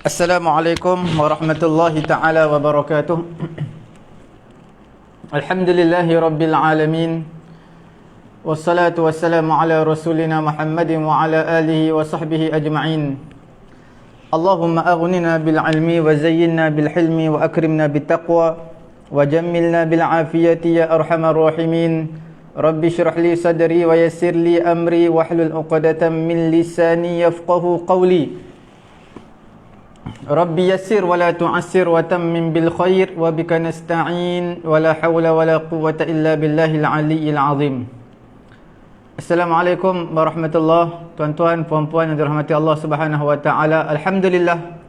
Assalamualaikum warahmatullahi ta'ala wabarakatuh. Alhamdulillahi rabbil alamin. Wassalatu wassalamu ala rasulina Muhammadin wa ala alihi wa sahbihi ajma'in. Allahumma aghnina bil ilmi wa zayyinna bil hilmi wa akrimna bit taqwa wa jammilna bil afiyati ya arhamar rahimin. Rabbi shrah li sadri wa yassir li amri wahlul 'uqdatam min lisani yafqahu qawli. Rabbi yassir wa la tu'assir wa tammim bil khair wa bika nasta'in wa la hawla wa la quwwata illa billahil aliyyil azim. Assalamualaikum warahmatullahi, tuan-tuan, puan-puan yang dirahmati Allah Subhanahu wa taala. Alhamdulillah,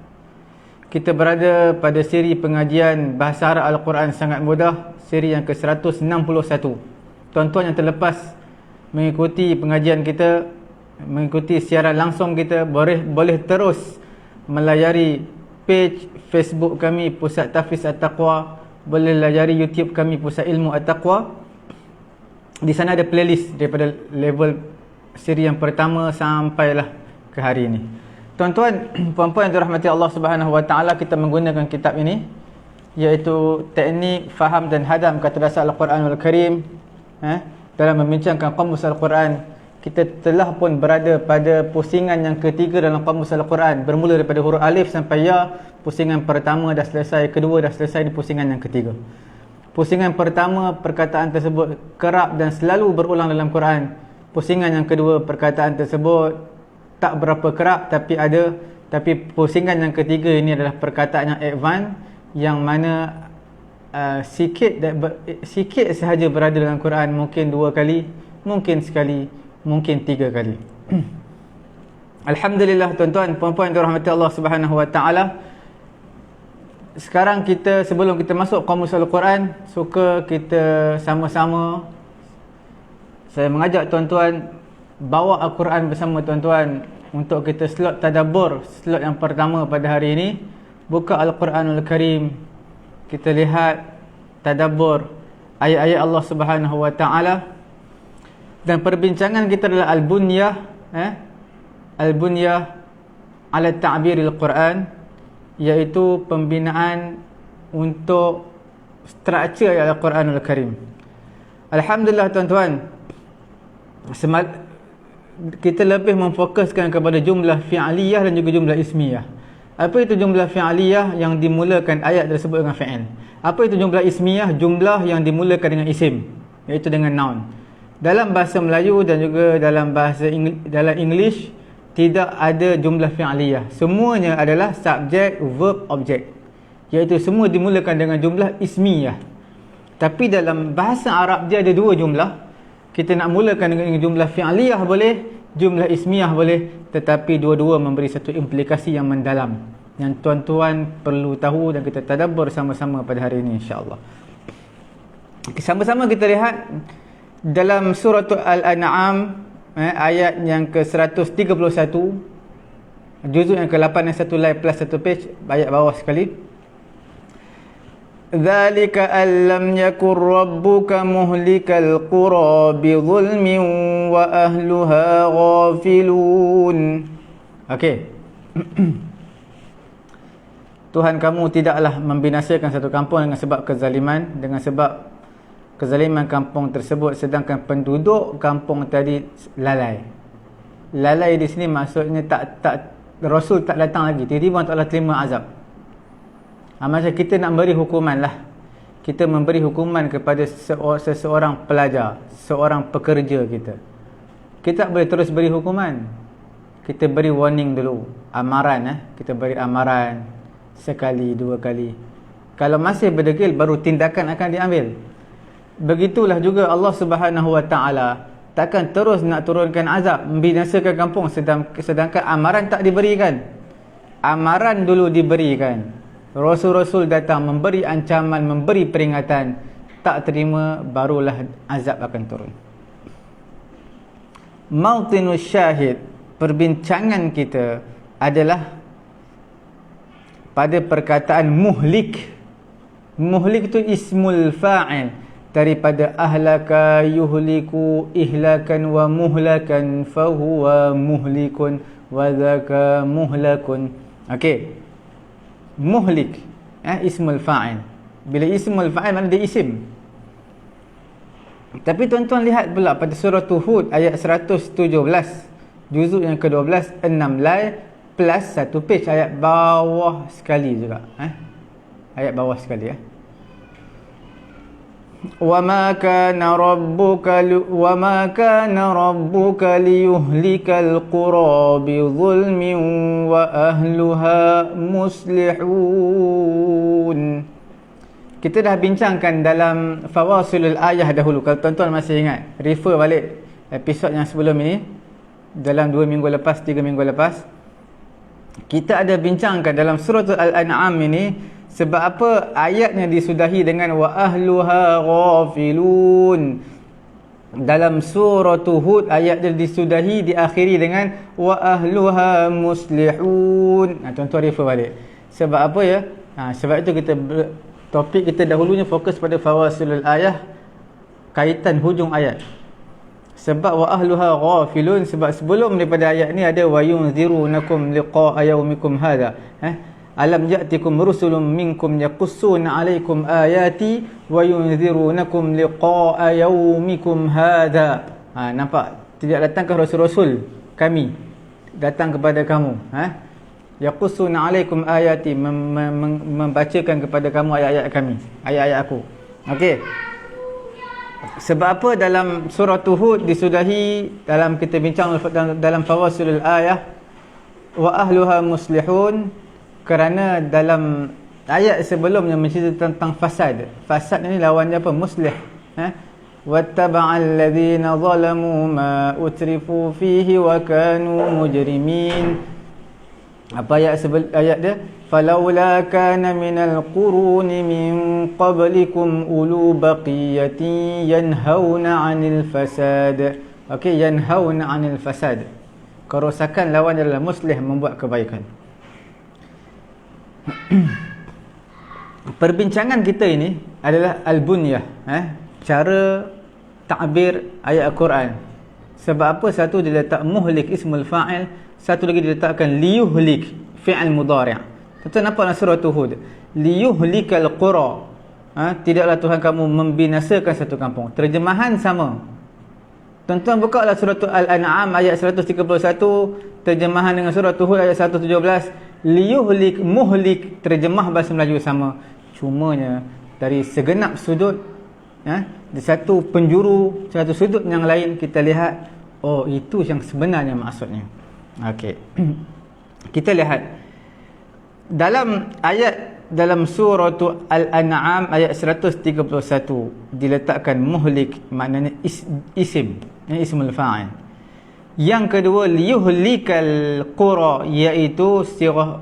kita berada pada siri pengajian bahasa Arab Al-Quran sangat mudah, siri yang ke-161. Tuan-tuan yang terlepas mengikuti pengajian kita, mengikuti siaran langsung kita, boleh terus melayari page Facebook kami Pusat Tahfiz At-Taqwa, boleh layari YouTube kami Pusat Ilmu At-Taqwa. Di sana ada playlist daripada level siri yang pertama sampailah ke hari ini. Tuan-tuan, puan-puan yang dirahmati Allah Subhanahu wa taala, kita menggunakan kitab ini, iaitu Teknik Faham dan Hadam Kata Dasar Al-Quranul Karim. Dalam membincangkan Qamus Al-Quran, kita telah pun berada pada pusingan yang ketiga dalam Qamus Al-Quran, bermula daripada huruf alif sampai ya. Pusingan pertama dah selesai, kedua dah selesai, di pusingan yang ketiga. Pusingan pertama, perkataan tersebut kerap dan selalu berulang dalam Quran. Pusingan yang kedua, perkataan tersebut tak berapa kerap tapi ada. Tapi pusingan yang ketiga ini adalah perkataan yang advance, yang mana sikit sahaja berada dalam Quran. Mungkin 2 kali, mungkin sekali, mungkin 3 kali. Alhamdulillah, tuan-tuan, puan-puan yang dirahmati Allah Subhanahu wa taala. Sekarang kita, sebelum kita masuk Qamus Al-Quran, suka kita sama-sama, saya mengajak tuan-tuan bawa Al-Quran bersama tuan-tuan untuk kita slot tadabbur. Slot yang pertama pada hari ini, buka Al-Quranul Karim, kita lihat tadabbur ayat-ayat Allah Subhanahu wa taala. Dan perbincangan kita adalah Al-Bunyah, Al-Bunyah ala Ta'biril Quran, iaitu pembinaan untuk struktur ayat Al-Quranul Karim. Alhamdulillah, tuan-tuan, kita lebih memfokuskan kepada jumlah fi'aliyah dan juga jumlah ismiyah. Apa itu jumlah fi'aliyah? Yang dimulakan ayat tersebut dengan fi'il. Apa itu jumlah ismiyah? Jumlah yang dimulakan dengan isim, iaitu dengan noun. Dalam bahasa Melayu dan juga dalam dalam English, tidak ada jumlah fi'aliyah. Semuanya adalah subjek, verb, objek, iaitu semua dimulakan dengan jumlah ismiyah. Tapi dalam bahasa Arab dia ada 2 jumlah. Kita nak mulakan dengan jumlah fi'aliyah boleh, jumlah ismiyah boleh, tetapi dua-dua memberi satu implikasi yang mendalam yang tuan-tuan perlu tahu dan kita tadabbur sama-sama pada hari ini, insya-Allah. Sama-sama kita lihat dalam surah Al-An'am, ayat yang ke-131, juzuk yang ke-8 yang satu line plus satu page, ayat bawah sekali. Dzalika allam yakun rabbuka muhlikal qura bizulmin wa ahluha ghafilun. Okey. Tuhan kamu tidaklah membinasakan satu kampung dengan sebab kezaliman, dengan sebab kezaliman kampung tersebut, sedangkan penduduk kampung tadi lalai. Lalai di sini maksudnya Rasul tak datang lagi, tiba-tiba Allah terima azab. Macam kita nak beri hukuman lah, kita memberi hukuman kepada seseorang pelajar, seorang pekerja kita. Kita tak boleh terus beri hukuman, kita beri warning dulu, amaran. Kita beri amaran sekali, 2 kali. Kalau masih berdegil, baru tindakan akan diambil. Begitulah juga Allah Subhanahu wa taala takkan terus nak turunkan azab, membinasakan kampung sedangkan amaran tak diberikan. Amaran dulu diberikan. Rasul-rasul datang memberi ancaman, memberi peringatan, tak terima, barulah azab akan turun. Mautinus syahid, perbincangan kita adalah pada perkataan muhlik. Muhlik itu ismul fa'il daripada ahlaka yuhliku ihlakan wa muhlakan fahuwa muhlikun wa dhaka muhlakun. Okey, muhlik, ismul fa'il. Bila ismul fa'il mana dia isim. Tapi tuan-tuan lihat pula pada surah Hud ayat 117, juzuk yang ke-12, 6 lai plus 1 page, ayat bawah sekali juga. Ayat bawah sekali. وَمَا كَانَ رَبُّكَ لِيُهْلِكَ الْقُرَى بِظُلْمٍ وَأَهْلُهَا مُصْلِحُونَ. Kita dah bincangkan dalam fawasilul ayah dahulu. Kalau tuan-tuan masih ingat, refer balik episod yang sebelum ini, dalam 2 minggu lepas, 3 minggu lepas, kita ada bincangkan dalam surah Al-An'am ini sebab apa ayatnya disudahi dengan wa ahluha ghafilun. Dalam surah Hud ayat dia disudahi diakhiri dengan wa ahluha muslihun. Tuan-tuan refer balik. Sebab apa ya? Sebab itu topik kita dahulunya fokus pada fawasilul ayah, kaitan hujung ayat. Sebab wa ahluha ghafilun, sebab sebelum daripada ayat ni ada wa yunzirunakum liqa'a yaumikum hadha. Alam ya'tikum rusulun minkum yaqussuna 'alaikum ayati wa yunzirunakum liqa'a yaumikum hadha. Nampak? Tidak datangkah rasul-rasul kami datang kepada kamu? Yaqussuna 'alaikum ayati, membacakan kepada kamu ayat-ayat kami, ayat-ayat aku. Okey. Sebab apa dalam surah Hud disudahi, dalam kita bincang dalam fawasilul ayah, wa ahluha muslihun, kerana dalam ayat sebelumnya mencerita tentang fasad. Fasad ni lawannya apa? Muslih. Wattaba'al ladzina zalamu ma utrifu fihi wa kanu mujrimin. Apa ayat dia? Falaula kana minal quruni min qablikum ulu baqiyatin yanhauna 'anil fasad. Okey, yanhauna 'anil fasad. Kerosakan lawannya adalah muslih, membuat kebaikan. Perbincangan kita ini adalah al-bunyah, cara takbir ayat Al-Quran. Sebab apa? Satu dia letak muhlik ismul fa'il, satu lagi diletakkan liyuhlik fi'al mudhari'. Tentu nampak dalam surah Hud, liyuhlikal qura, tidaklah Tuhan kamu membinasakan satu kampung. Terjemahan sama. Tuan-tuan buka lah surah Al-An'am ayat 131, terjemahan dengan surah Hud ayat 117. Liyuhlik, muhlik, terjemah bahasa Melayu sama. Cumanya dari segenap sudut, di satu penjuru, satu sudut yang lain, kita lihat, oh itu yang sebenarnya maksudnya. Okey. Kita lihat dalam ayat, dalam surah Al-An'am ayat 131 diletakkan muhlik, maknanya isim, ismul fa'il. Yang kedua liyuhlikal qura, iaitu sirah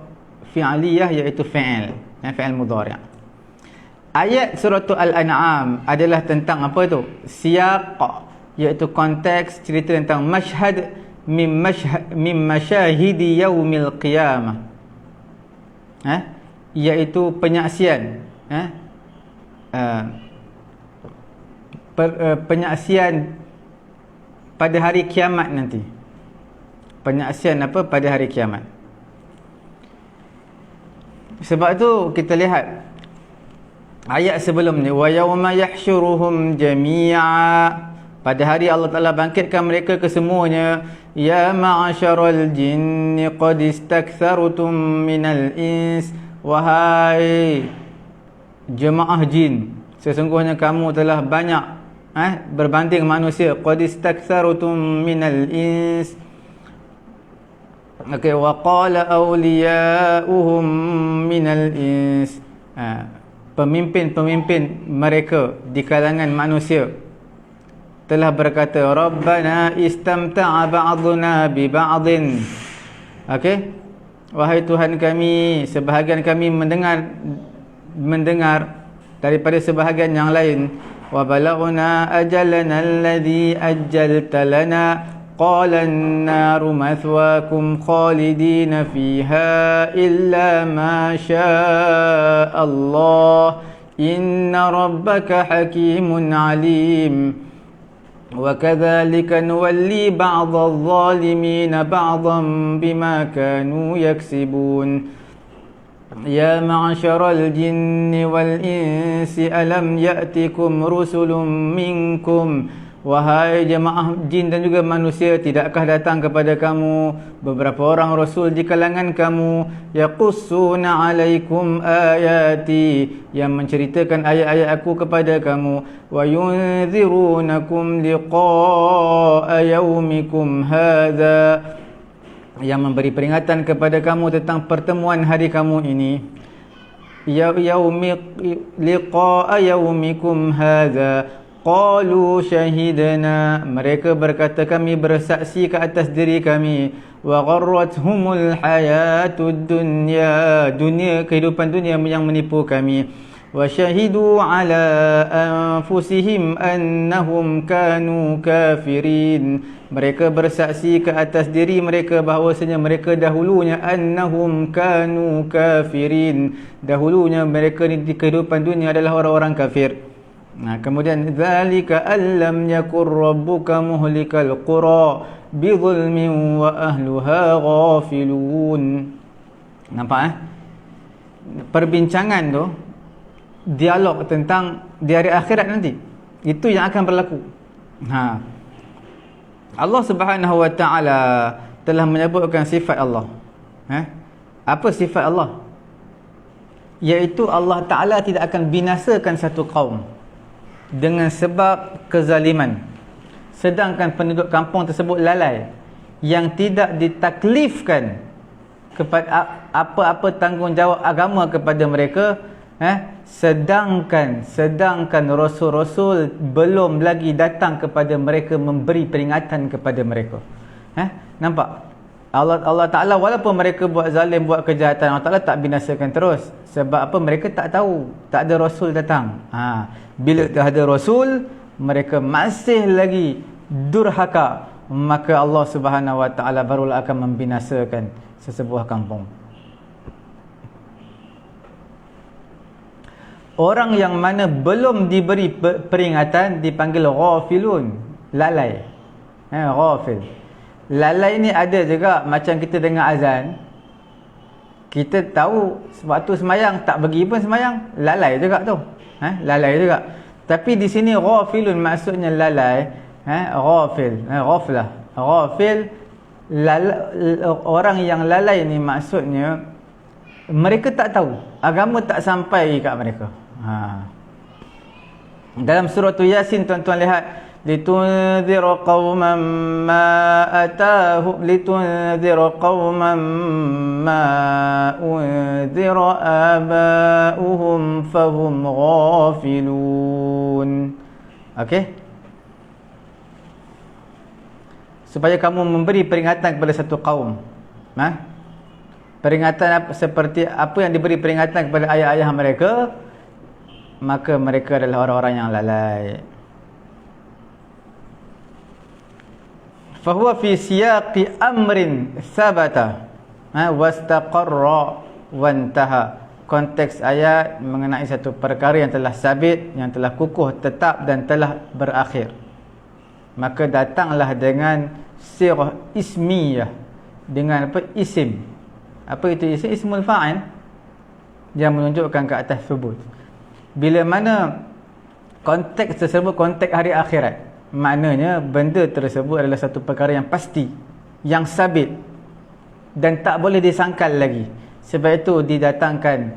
fi'aliyah, iaitu fi'il, fi'il mudhari'. Ayat surah Al-An'am adalah tentang apa tu? Siyaq, iaitu konteks cerita tentang mashhad min masyahidi yaumil qiyamah, iaitu penyaksian, penyaksian pada hari kiamat nanti. Penyaksian apa? Pada hari kiamat. Sebab tu kita lihat ayat sebelum ni, wa yauma yahsyuruhum jami'a, pada hari Allah Ta'ala bangkitkan mereka kesemuanya. Ya ma'asyaral jinni qad istakthartum minal ins, wahai jemaah jin, sesungguhnya kamu telah banyak berbanding manusia. Qad istakthartum minal ins. Okey, wa qala awliya'uhum minal ins, pemimpin-pemimpin mereka di kalangan manusia telah berkata, Rabbana istamta'a ba'duna bi ba'din. Okey, wahai Tuhan kami, sebahagian kami mendengar daripada sebahagian yang lain. Wa balaghna ajalana alladhi ajjalta lana qala an-naru mathwaakum khalidina fiha illa ma syaa Allah inna rabbaka hakimun alim. Wa kadzalika nuwalli ba'd adh-dhalimin ba'dhan bima kanu yaksibun. Ya ma'asyaral jinni wal insi alam ya'tikum rusulun minkum. Wahai jemaah jin dan juga manusia, tidakkah datang kepada kamu beberapa orang rasul di kalangan kamu, yaqussuna alaikum ayati, yang menceritakan ayat-ayat aku kepada kamu, wa yunzirunakum liqa'a yaumikum hadza, yang memberi peringatan kepada kamu tentang pertemuan hari kamu ini. Liqa'a yaumikum hadza. Qalu syahidna, mereka berkata kami bersaksi ke atas diri kami. Wa gharrathumul hayatud dunya, kehidupan dunia yang menipu kami. Wa syahidu ala anfusihim annahum kanu kafirin, mereka bersaksi ke atas diri mereka bahawasanya mereka dahulunya annahum kanu kafirin, dahulunya mereka di kehidupan dunia adalah orang-orang kafir. Nah, kemudian zalika allam yakur rabbuka muhlikal qura bizulmin wa ahluha ghafilun. Nampak perbincangan tu, dialog tentang di hari akhirat nanti, itu yang akan berlaku. Allah Subhanahu wa taala telah menyebutkan sifat Allah. Apa sifat Allah? Iaitu Allah Taala tidak akan binasakan satu kaum dengan sebab kezaliman, sedangkan penduduk kampung tersebut lalai, yang tidak ditaklifkan kepada apa-apa tanggungjawab agama kepada mereka, sedangkan rasul-rasul belum lagi datang kepada mereka memberi peringatan kepada mereka. Nampak? Allah Ta'ala walaupun mereka buat zalim, buat kejahatan, Allah Ta'ala tak binasakan terus. Sebab apa? Mereka tak tahu, tak ada rasul datang. Bila dah ada rasul, mereka masih lagi durhaka, maka Allah Subhanahu wa taala barulah akan membinasakan sesebuah kampung. Orang yang mana belum diberi peringatan dipanggil ghafilun, lalai. Ghafil. Lalai ni ada juga macam kita dengar azan. Kita tahu waktu semayang tak pergi pun semayang, lalai juga tu. Lalai juga. Tapi di sini ghafilun maksudnya lalai, ghaflah. Ghafil, orang yang lalai ni maksudnya mereka tak tahu, agama tak sampai kat mereka. Dalam surah Yasin, tuan-tuan lihat, litunzira qauman ma atahum litunzira qauman ma unzira aba'uhum fahum ghafilun. Okey, supaya kamu memberi peringatan kepada satu kaum. Peringatan seperti apa yang diberi peringatan kepada ayah-ayah mereka, maka mereka adalah orang-orang yang lalai. Fahuwa fi siyaqi amrin thabata wastaqarra wantaha. Konteks ayat mengenai satu perkara yang telah sabit, yang telah kukuh, tetap dan telah berakhir. Maka datanglah dengan sirah ismiyah, dengan apa? Isim. Apa itu isim? Ismul fa'il, yang menunjukkan ke atas thubut. Bila mana konteks tersebut konteks hari akhirat, maknanya benda tersebut adalah satu perkara yang pasti, yang sabit dan tak boleh disangkal lagi. Sebab itu didatangkan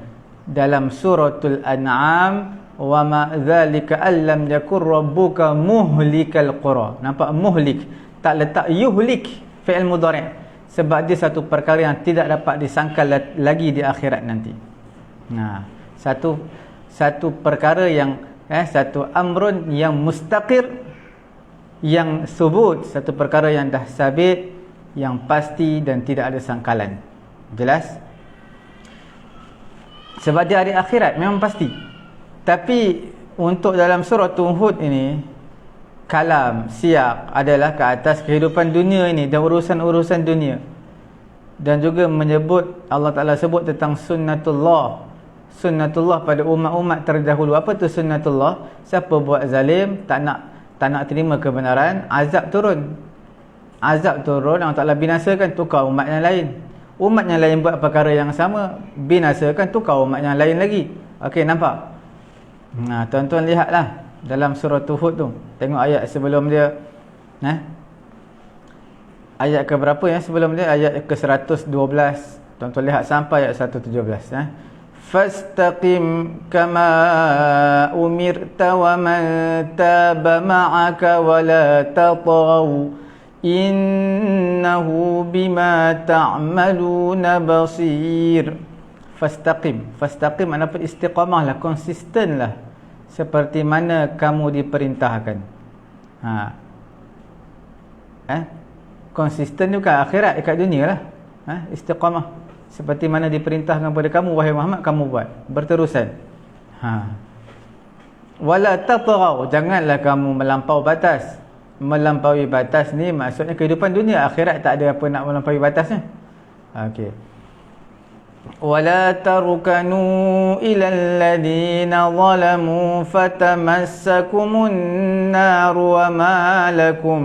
dalam suratul An'am, wa ma dzalika allam yakur rabbuka muhlikal qura. Nampak? Muhlik, tak letak yuhlik fi'il mudhari', sebab dia satu perkara yang tidak dapat disangkal lagi di akhirat nanti. Satu perkara yang satu amrun yang mustaqir, yang subut, satu perkara yang dah sabit, yang pasti dan tidak ada sangkalan. Jelas? Sebab dia hari akhirat memang pasti. Tapi untuk dalam surah Hud ini, kalam, siyak adalah ke atas kehidupan dunia ini dan urusan-urusan dunia. Dan juga menyebut, Allah Ta'ala sebut tentang sunnatullah. Sunnatullah pada umat-umat terdahulu. Apa tu sunnatullah? Siapa buat zalim, tak nak terima kebenaran, azab turun. Azab turun, Allah Ta'ala binasakan, tukar umat yang lain. Umat yang lain buat perkara yang sama, binasakan, tukar umat yang lain lagi. Okey, nampak? Tuan-tuan lihatlah dalam surah Hud tu. Tengok ayat sebelum dia. Ayat ke berapa ya sebelum dia? Ayat ke 112. Tuan-tuan lihat sampai ayat 117. Fastaqim kama umirta wa man taba ma'aka wa la tatghaw innahu bima ta'maluna basir. Fastaqim. Fastaqim mana pun istiqamahlah, konsistenlah seperti mana kamu diperintahkan. Konsisten juga akhirat, dekat dunia lah. Istiqamah seperti mana diperintahkan kepada kamu wahai Muhammad, kamu buat berterusan. Wala tatghaw, janganlah kamu melampau batas. Melampaui batas ni maksudnya kehidupan dunia, akhirat tak ada apa nak melampaui batasnya. Okey. ولا تركنوا إلى الذين ظلموا فتمسكم النار وما لكم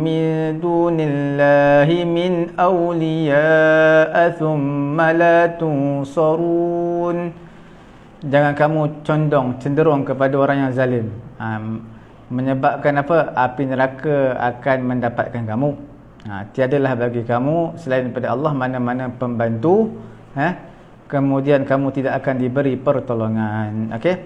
من دون الله من أولياء ثم لا تنصرون. Jangan kamu cenderung kepada orang yang zalim. Menyebabkan apa? Api neraka akan mendapatkan kamu. Tiadalah bagi kamu selain daripada Allah mana-mana pembantu. Kemudian kamu tidak akan diberi pertolongan. Okey.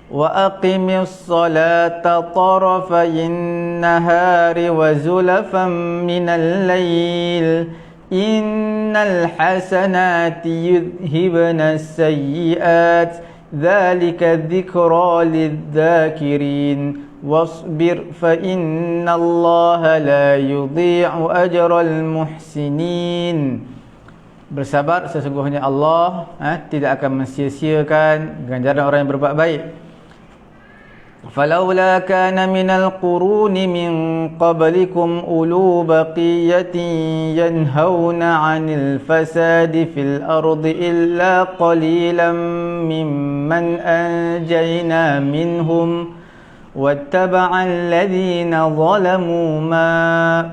Wa aqimis salata tarafayn nahari wa zulafan minal lail innal hasanati yudhibna as-sayyi'at dzalika dzikra lidz-dzakirin wasbir fa innallaha la yudhi'u ajral muhsinin. Bersabar, sesungguhnya Allah tidak akan mensia-siakan ganjaran orang yang berbuat baik. Falaula kana minal quruni min qablikum ulu baqiyatin yanhauna 'anil fasadi fil ardi illa qalilan mimman anjayna minhum واتبع الذين ظلموا ما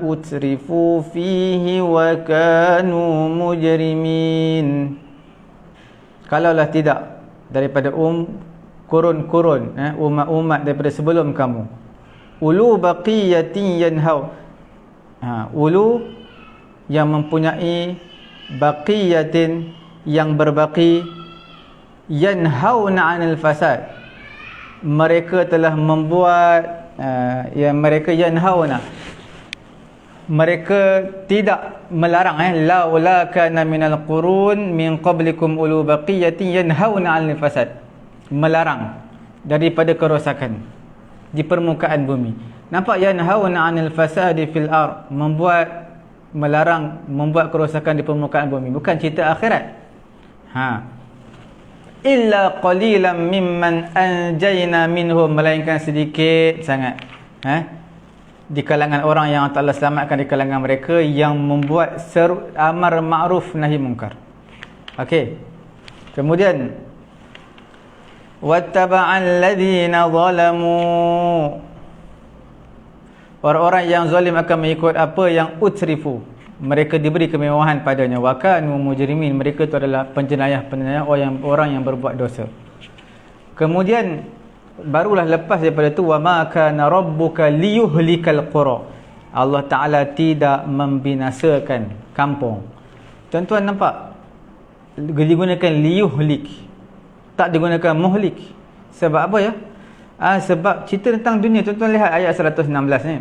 أترفوا فيه وكانوا مجرمين. Kalaulah tidak daripada kurun-kurun umat-umat daripada sebelum kamu, ulu baqiyatin yanhau, ulu yang mempunyai baqiyatin yang berbaki, yanhauna 'anil fasad, mereka telah membuat mereka yanhauna, mereka tidak melarang laula kana minal qurun min qablikum ulu baqiyatin yanhauna 'anil fasad, melarang daripada kerosakan di permukaan bumi. Nampak? Yanhauna 'anil fasadi fil ard, melarang membuat kerosakan di permukaan bumi, bukan cerita akhirat. Illa qalilan mimman anjayna minhum, melainkan sedikit sangat di kalangan orang yang Allah selamatkan di kalangan mereka yang membuat seru amar ma'ruf nahi munkar. Okey. Kemudian wattaba'al ladzina zalamu, orang-orang yang zalim akan mengikut apa yang utrifu, mereka diberi kemewahan padanya. Wa kanu mujrimin, mereka itu adalah penjenayah-penjenayah orang yang berbuat dosa. Kemudian barulah lepas daripada itu, wa ma kana rabbuka liyuhlikal qura, Allah Taala tidak membinasakan kampung. Tuan-tuan nampak digunakan liyuhlik, tak digunakan muhlik. Sebab apa ya? Sebab cerita tentang dunia. Tuan-tuan lihat ayat 116 ni.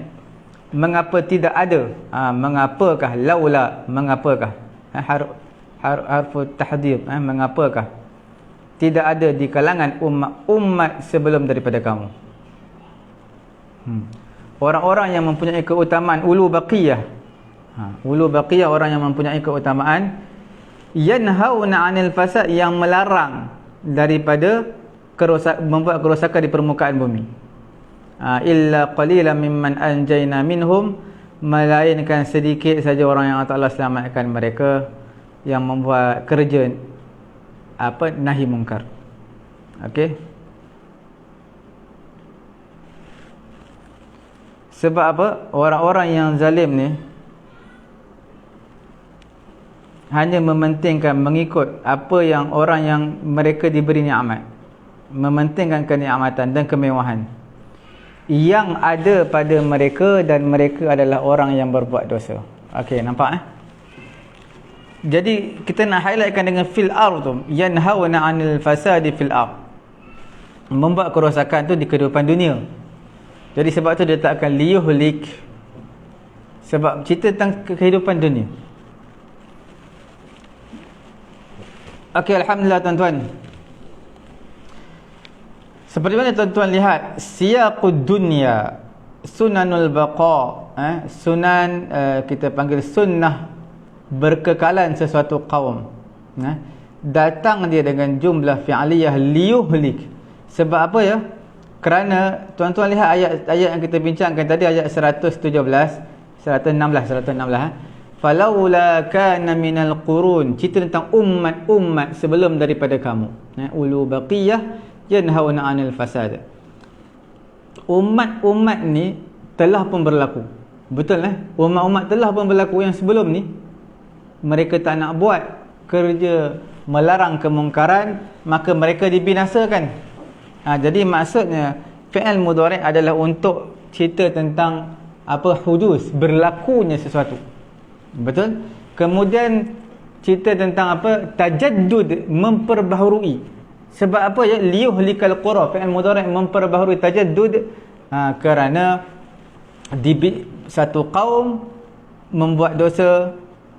Mengapa tidak ada? Mengapakah? Laula, mengapakah? Harfu tahdid, mengapakah tidak ada di kalangan umat sebelum daripada kamu? Orang-orang yang mempunyai keutamaan ulu baqiyah. Ulu baqiyah, orang yang mempunyai keutamaan. Yanhauna 'anil fasad, yang melarang daripada membuat kerosakan di permukaan bumi. Illa qalilan mimman anjayna minhum, melainkan sedikit saja orang yang Allah selamatkan mereka yang membuat kerja nahi munkar. Okey. Sebab apa? Orang-orang yang zalim ni hanya mementingkan mengikut apa yang orang yang mereka diberi nikmat, mementingkan kenikmatan dan kemewahan yang ada pada mereka, dan mereka adalah orang yang berbuat dosa. Okey, nampak Jadi kita nak highlightkan dengan fil ard tu, yanhauna 'anil fasadi fil ard, membuat kerosakan tu di kehidupan dunia. Jadi sebab tu dia letakkan liyuhlik, sebab cerita tentang kehidupan dunia. Okey, alhamdulillah tuan-tuan. Seperti mana tuan-tuan lihat siyaqud dunya, sunanul baqa, sunan, kita panggil sunnah berkekalan sesuatu kaum, datang dia dengan jumlah fi'aliyah liyuhlik. Sebab apa ya? Kerana tuan-tuan lihat ayat yang kita bincangkan tadi, ayat 116, falaula kana minal qurun, cerita tentang umat-umat sebelum daripada kamu, ulu baqiyah yanhauna 'anil fasad. Umat-umat ni telah pun berlaku, betul umat-umat telah pun berlaku yang sebelum ni mereka tak nak buat kerja melarang kemungkaran, maka mereka dibinasakan. Jadi maksudnya fi'il mudhari' adalah untuk cerita tentang hudus, berlakunya sesuatu, betul. Kemudian cerita tentang tajaddud, memperbaharui. Sebab apa ya? Liyuhlikal qura, fi'il mudhari' memperbaharui, tajaddud, kerana satu kaum membuat dosa,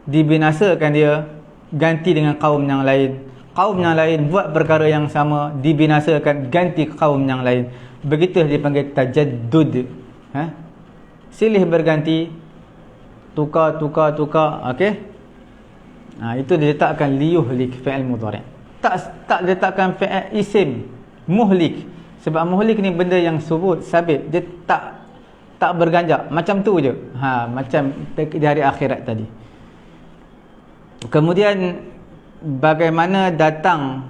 dibinasakan dia, ganti dengan kaum yang lain. Kaum yang lain buat perkara yang sama, dibinasakan, ganti kaum yang lain. Begitu dipanggil tajaddud. Silih berganti, tukar. Okey. Itu diletakkan liyuhlik, fi'il mudhari'. Tak letakkan fi'il isim muhlik. Sebab muhlik ni benda yang subut, sabit, dia tak berganjak, macam tu je. Macam di hari akhirat tadi. Kemudian bagaimana datang,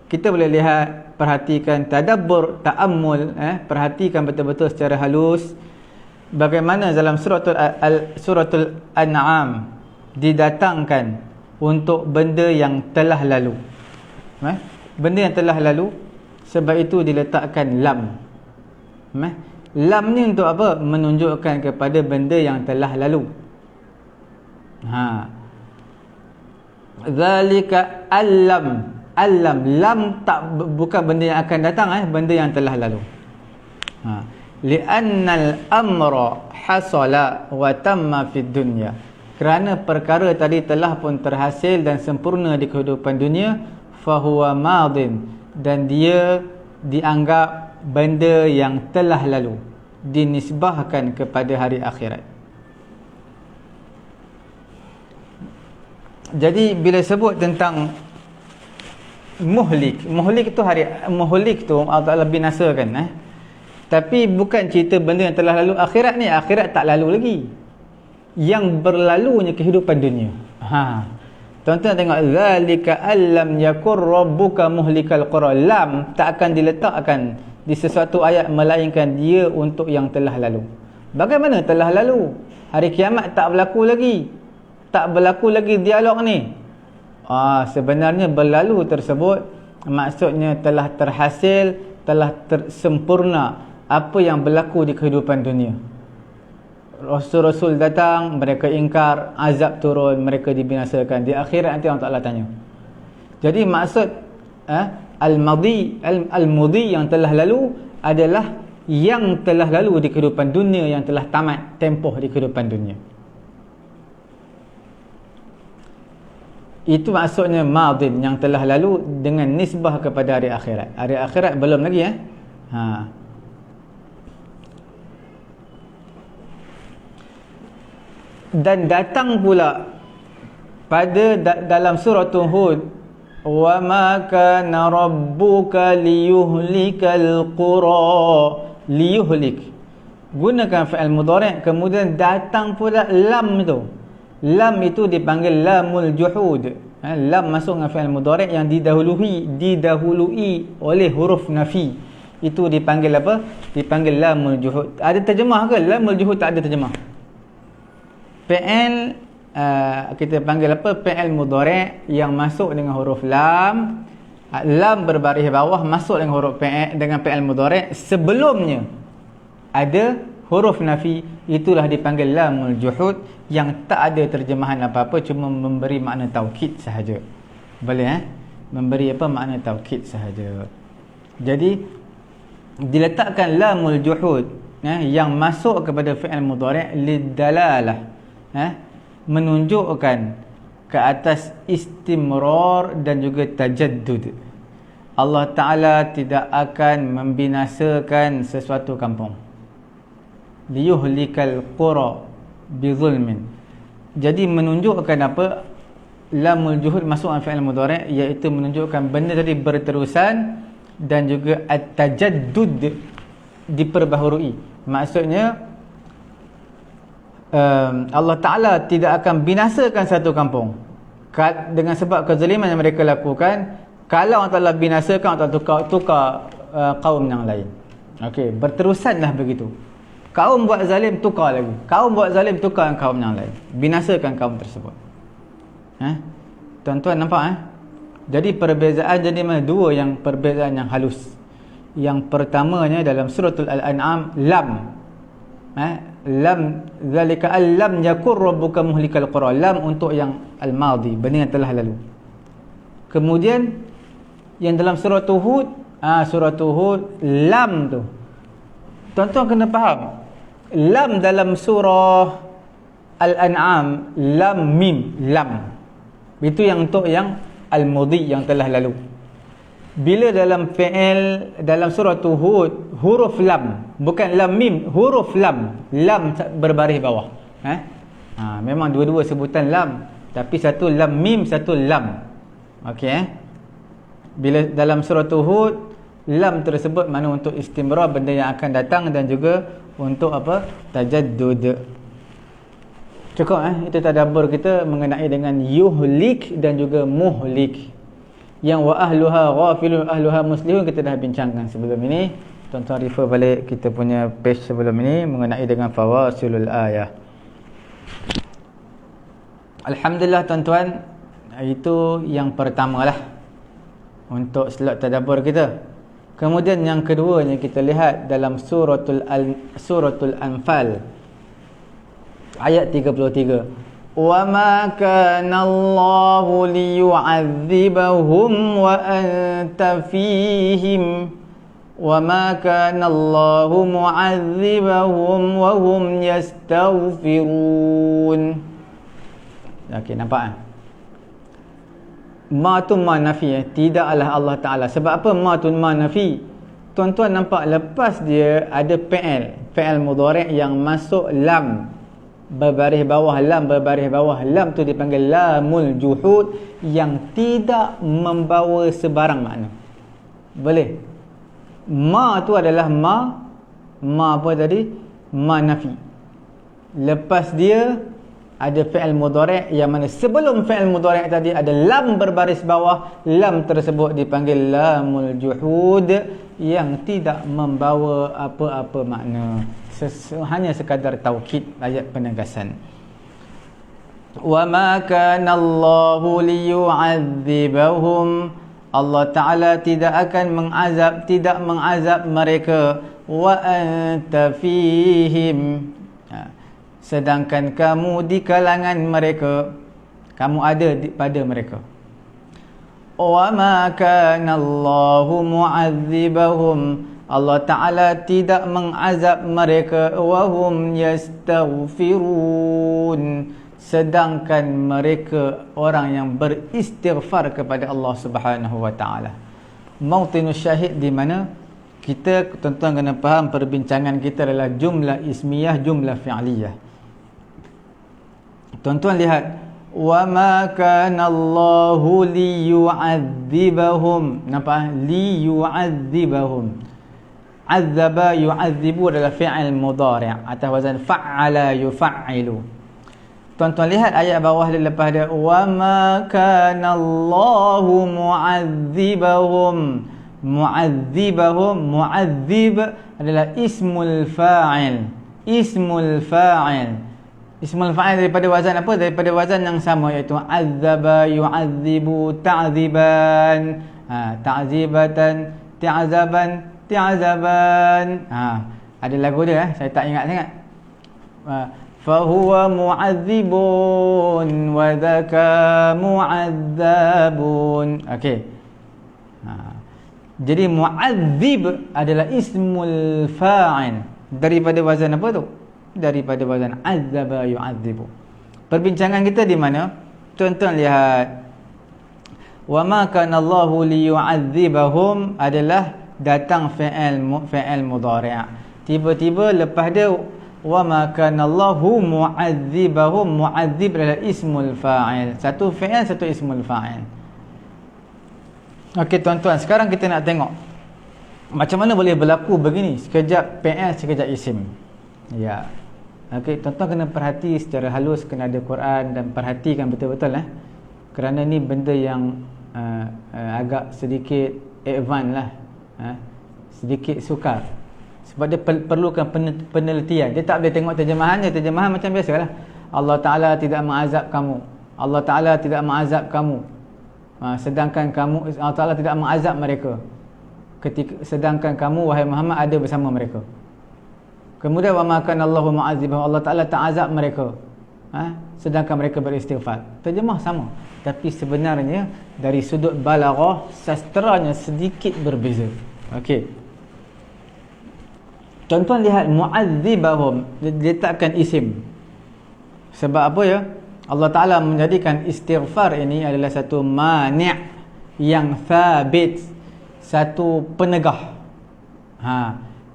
kita boleh lihat, perhatikan, tadabbur, ta'ammul, perhatikan betul-betul secara halus bagaimana dalam suratul An'am didatangkan untuk benda yang telah lalu. Benda yang telah lalu, sebab itu diletakkan lam. Lam ni untuk apa? Menunjukkan kepada benda yang telah lalu. Zalika allam. Lam tak, bukan benda yang akan datang, benda yang telah lalu. Li'annal amra hasala wa tamma fid dunya, kerana perkara tadi telah pun terhasil dan sempurna di kehidupan dunia, fahuwa madin, dan dia dianggap benda yang telah lalu, dinisbahkan kepada hari akhirat. Jadi bila sebut tentang muhlik tu Allah binasakan, tapi bukan cerita benda yang telah lalu. Akhirat ni, akhirat tak lalu lagi, yang berlalunya kehidupan dunia. Tuan-tuan tengok, zalika allam yakur rabbuka muhlikal qura. Lam tak akan diletakkan di sesuatu ayat melainkan dia untuk yang telah lalu. Bagaimana telah lalu? Hari kiamat tak berlaku lagi, tak berlaku lagi dialog ni. Sebenarnya berlalu tersebut maksudnya telah terhasil, telah tersempurna apa yang berlaku di kehidupan dunia. Rasul-rasul datang, mereka ingkar, azab turun, mereka dibinasakan. Di akhirat nanti Allah Ta'ala tanya. Jadi maksud al-mudi yang telah lalu adalah yang telah lalu di kehidupan dunia, yang telah tamat tempoh di kehidupan dunia. Itu maksudnya madin, yang telah lalu dengan nisbah kepada hari akhirat. Hari akhirat belum lagi Dan datang pula pada dalam surah Hud, wa ma kana rabbuka liyuhlikal qura. Liyuhlik, gunakan fi'il mudhari', kemudian datang pula lam itu. Lam itu dipanggil lamul juhud. Lam masuk dengan fi'il mudhari' yang didahului oleh huruf nafi. Itu dipanggil apa? Dipanggil lamul juhud. Ada terjemah ke? Lamul juhud tak ada terjemah. Fi'il kita panggil apa, fi'il mudhari' yang masuk dengan huruf lam. Lam berbaris bawah masuk dengan huruf fi'il, dengan fi'il mudhari', sebelumnya ada huruf nafi, itulah dipanggil lamul juhud, yang tak ada terjemahan apa-apa, cuma memberi makna taukid sahaja. Boleh memberi apa, makna taukid sahaja. Jadi diletakkan lamul juhud yang masuk kepada fi'il mudhari' lidalalah, menunjukkan ke atas istimrar dan juga tajaddud. Allah Ta'ala tidak akan membinasakan sesuatu kampung. Liyuhlikal qura bizulmin. Jadi menunjukkan apa? Lamul juhud masuk dalam fi'il mudhari', iaitu menunjukkan benda tadi berterusan dan juga at-tajaddud diperbaharui. Maksudnya Allah Ta'ala tidak akan binasakan satu kampung dengan sebab kezaliman yang mereka lakukan. Kalau Allah Ta'ala binasakan, Allah Ta'ala tukar kaum yang lain. Okey, berterusanlah begitu. Kaum buat zalim, tukar lagi. Kaum buat zalim, tukar kaum yang lain. Binasakan kaum tersebut. Tuan-tuan nampak Jadi perbezaan jadi mana? Dua yang perbezaan yang halus. Yang pertamanya dalam suratul Al-An'am, lam. Lam zalika allam yakun rabbuka muhlikal qura. Lam untuk yang al-madhi, benda yang telah lalu. Kemudian yang dalam surah Hud, lam tu, tuan-tuan kena faham, lam dalam surah Al-An'am, lam mim, lam itu yang untuk yang al-madhi, yang telah lalu. Bila dalam fi'il, dalam surah Hud, huruf lam, bukan lam mim, huruf lam, lam berbaris bawah. Memang dua-dua sebutan lam, tapi satu lam mim, satu lam. Okey. Bila dalam surah Hud, lam tersebut mana untuk istimrar, benda yang akan datang, dan juga untuk apa? Tajaddud. Cukup itu tadabbur kita mengenai dengan yuhlik dan juga muhlik. Yang wa ahluha ghafilun ahluha muslihun kita dah bincangkan sebelum ini. Tuan-tuan refer balik kita punya page sebelum ini mengenai dengan fawasilul ayah. Alhamdulillah tuan-tuan, itu yang pertamalah untuk slot tadabbur kita. Kemudian yang keduanya kita lihat dalam suratul Anfal ayat 33. Wa ma kana Allahu liyu'adzibahum wa anta fihim wa ma kana Allahu mu'adzibahum wa hum yastaghfirun. Okey, nampak ma tu ma nafi, tidaklah Allah Ta'ala. Sebab apa ma tu ma nafi? Tuan-tuan nampak lepas dia ada fi'il mudhari' yang masuk lam berbaris bawah, lam berbaris bawah. Lam tu dipanggil lamul juhud, yang tidak membawa sebarang makna. Boleh. Ma tu adalah ma apa tadi? Ma nafi. Lepas dia ada fi'il mudhari' yang mana sebelum fi'il mudhari' tadi ada lam berbaris bawah. Lam tersebut dipanggil lamul juhud, yang tidak membawa apa-apa makna, hanya sekadar taukid, ayat penegasan. Wa ma kana Allahu liyu'adzibahum, Allah Ta'ala tidak akan mengazab mereka. Wa anta fihim, sedangkan kamu di kalangan mereka, kamu ada pada mereka. Wa ma kana Allahu mu'adzibahum, Allah Ta'ala tidak mengazab mereka. Wa hum yastaghfirun, sedangkan mereka orang yang beristighfar kepada Allah Subhanahu wa Ta'ala. Mautinus syahid di mana kita, tuan-tuan kena faham, perbincangan kita adalah jumlah ismiyah, jumlah fi'liyah. Tuan-tuan lihat, wa ma kana Allahu liyu'adzibahum. Nampak? Liyu'adzibahum. Azzaba yu'adzibu adalah fi'il mudhari' atas wazan fa'ala yufa''ilu. Tuan-tuan lihat ayat bawah dia lepas dia, wa ma kana Allahu mu'adzibahum. Mu'adzib adalah ismul fa'il. Ismul fa'il daripada wazan apa? Daripada wazan yang sama, iaitu azaba yu'adzibu ta'ziban. Ta'zibatan, ti'azaban, ti'azaban. Ada lagu dia, saya tak ingat sangat. Fahuwa mu'adzibun wa dhaka mu'adzabun. Okey. Jadi mu'adzib adalah ismul fa'il daripada wazan apa tu? Daripada wazan azaba yu'adzibu. Perbincangan kita di mana? Tuan-tuan lihat, wa ma kana Allahu liyu'adzibahum adalah datang fi'il mudhari'. Tiba-tiba lepas dia wa ma kana Allahu mu'adzibahum, mu'adzib adalah ismul fa'il. Satu fi'il, satu ismul fa'il. Okey tuan-tuan, sekarang kita nak tengok macam mana boleh berlaku begini, sekejap fi'il, sekejap isim. Ya. Okey, tuan-tuan kena perhati secara halus, kena ada Quran dan perhatikan betul-betul kerana ni benda yang agak sedikit advance lah, sedikit sukar, sebab dia perlukan penelitian. Dia tak boleh tengok terjemahan je. Terjemahan macam biasalah, Allah Ta'ala tidak mengazab kamu, Allah Ta'ala tidak mengazab kamu, sedangkan kamu, Allah Ta'ala tidak mengazab mereka sedangkan kamu wahai Muhammad ada bersama mereka. Kemudian wa ma kana Allahu mu'adzibahum, Allah Ta'ala tak azab mereka sedangkan mereka beristighfar. Terjemah sama, tapi sebenarnya dari sudut balaghah, sastranya sedikit berbeza. Okey, tuan-tuan lihat mu'adzibahum diletakkan isim. Sebab apa ya? Allah Ta'ala menjadikan istighfar ini adalah satu mani' yang thabit, satu penegah,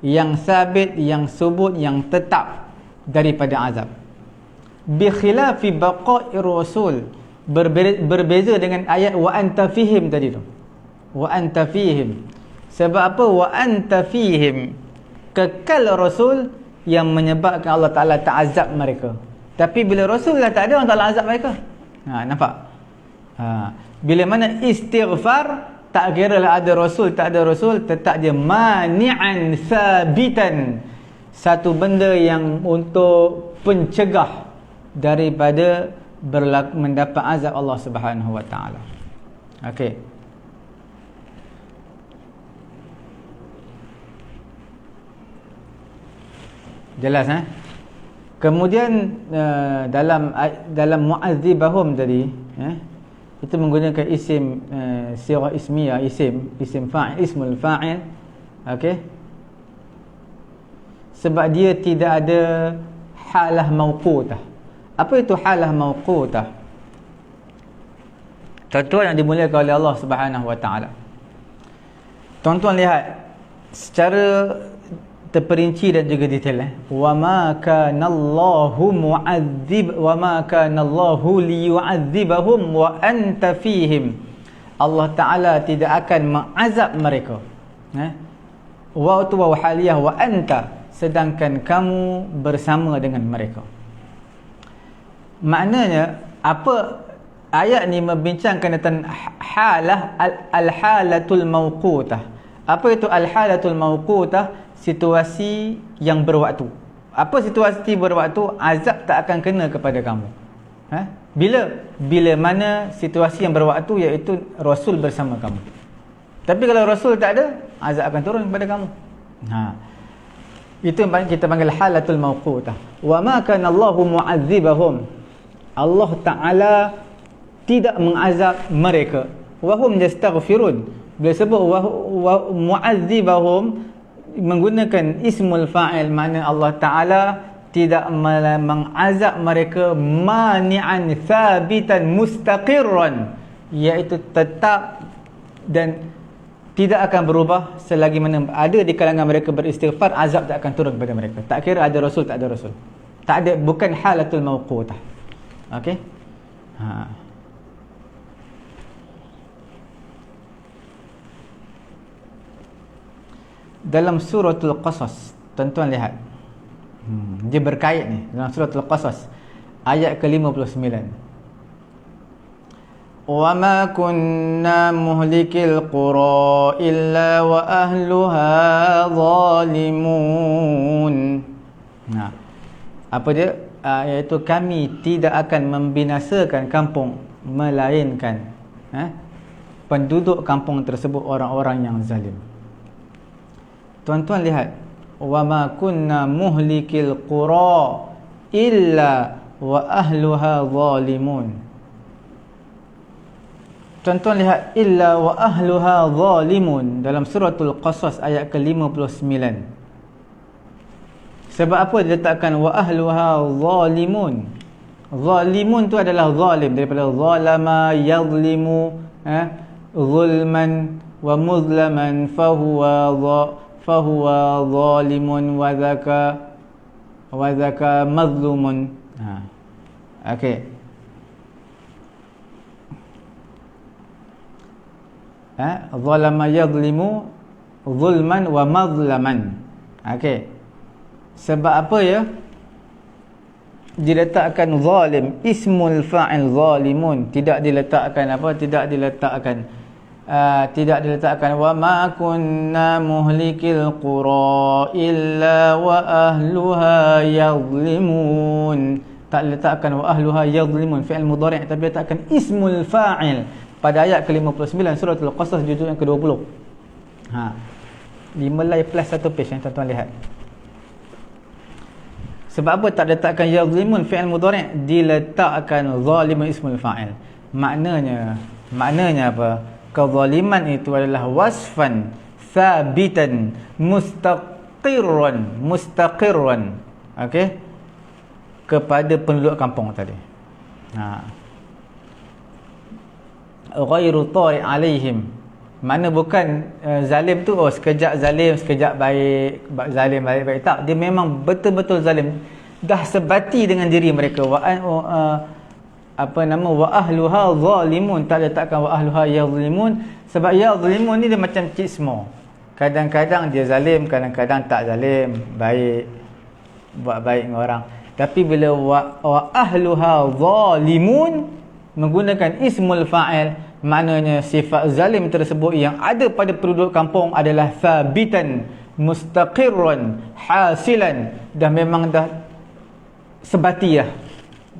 yang sabit, yang subut, yang tetap daripada azab. Bi khilafi baqa'ir rasul, berbeza dengan ayat wa anta fihim tadi tu. Wa anta fihim. Sebab apa? Wa anta fihim, kekal rasul yang menyebabkan Allah Ta'ala ta'azab mereka. Tapi bila rasul dah tak ada, Allah Ta'ala azab mereka. Nampak? Bila mana istighfar, tak kira lah ada rasul tak ada rasul, tetap dia mani'an sabitan, satu benda yang untuk pencegah daripada mendapat azab Allah Subhanahu wa taala. Okey. Jelas Kemudian dalam mu'adzibahum tadi itu menggunakan isim sirah ismiyah, isim fa'il, ismul fa'il. Okey, sebab dia tidak ada halah mauqutah. Apa itu halah mauqutah? Tuan-tuan yang dimuliakan oleh Allah Subhanahu wa taala, tuan-tuan lihat secara terperinci dan juga detail. Wa ma kana Allahu mu'adzib wa ma kana Allahu liyu'adzibahum wa anta fihim. Allah Ta'ala tidak akan mengazab mereka. Wa tu wa haliyah wa anta, sedangkan kamu bersama dengan mereka. Maknanya apa? Ayat ni membincangkan tentang halah al-halatul mauqutah. Apa itu al-halatul mauqutah? Situasi yang berwaktu. Apa situasi berwaktu? Azab tak akan kena kepada kamu. Bila mana situasi yang berwaktu, iaitu Rasul bersama kamu. Tapi kalau Rasul tak ada, azab akan turun kepada kamu. Itu yang kita panggil halatul mauqutah. Wa ma kana Allahu mu'adzibahum, Allah Ta'ala tidak mengazab mereka. Wa hum yastaghfirun. Bila sebut wa mu'adzibahum menggunakan ismul fa'il, makna Allah Ta'ala tidak mengazab mereka mani'an thabitan mustaqirran, iaitu tetap dan tidak akan berubah selagi mana ada di kalangan mereka beristighfar, azab tak akan turun kepada mereka. Tak kira ada rasul tak ada rasul. Tak ada, bukan halatul mauqutah. Okey? Dalam suratul Qasas, tuan-tuan lihat. Dia berkait ni dalam suratul Qasas ayat ke-59. Wa ma kunna muhlikil qura illa wa ahluha zalimun. Apa dia? iaitu kami tidak akan membinasakan kampung melainkan penduduk kampung tersebut orang-orang yang zalim. Tuan-tuan lihat, wa ma kunna muhlikil qura illa wa ahluha zalimun. Tuan-tuan lihat, illa wa ahluha zalimun dalam suratul Qasas ayat ke-59. Sebab apa diletakkan wa ahluha zalimun? Zalimun tu adalah zalim, daripada zalama yazlimu, zulman wa muzlaman fahuwa zalimun wa dhaka mazlumun. Okey. Zalama yazlimu zulman wa mazlaman. Okey. Sebab apa ya diletakkan zalim, ismul fa'il zalimun, tidak diletakkan apa, tidak diletakkan wa ma kunna muhlikil qura illa wa ahluha yazlimun. Tak letakkan wa ahluha yazlimun fi'il mudhari', tapi letakkan ismul fa'il pada ayat ke-59 surah Al-Qasas juzuk yang ke-20. 5 lay plus 1 page yang tuan-tuan lihat. Sebab apa tak letakkan yazlimun fi'il mudhari', diletakkan zalimun ismul fa'il. Maknanya apa? Kezaliman itu adalah wasfan thabitan mustaqirran, okey, kepada penduduk kampung tadi. Ghairu tari' alaihim. Mana bukan zalim tu sekejap zalim, sekejap baik, zalim baik-baik, tak, dia memang betul-betul zalim, dah sebati dengan diri mereka. Wa ahluha zalimun, tak letakkan wa ahluha yazlimun. Sebab yazlimun ni dia macam cismo, kadang-kadang dia zalim, kadang-kadang tak zalim, baik, buat baik dengan orang. Tapi bila wa ahluha zalimun menggunakan ismul fa'il, maknanya sifat zalim tersebut yang ada pada penduduk kampung adalah thabitan mustaqirran hasilan, dah memang dah sebati,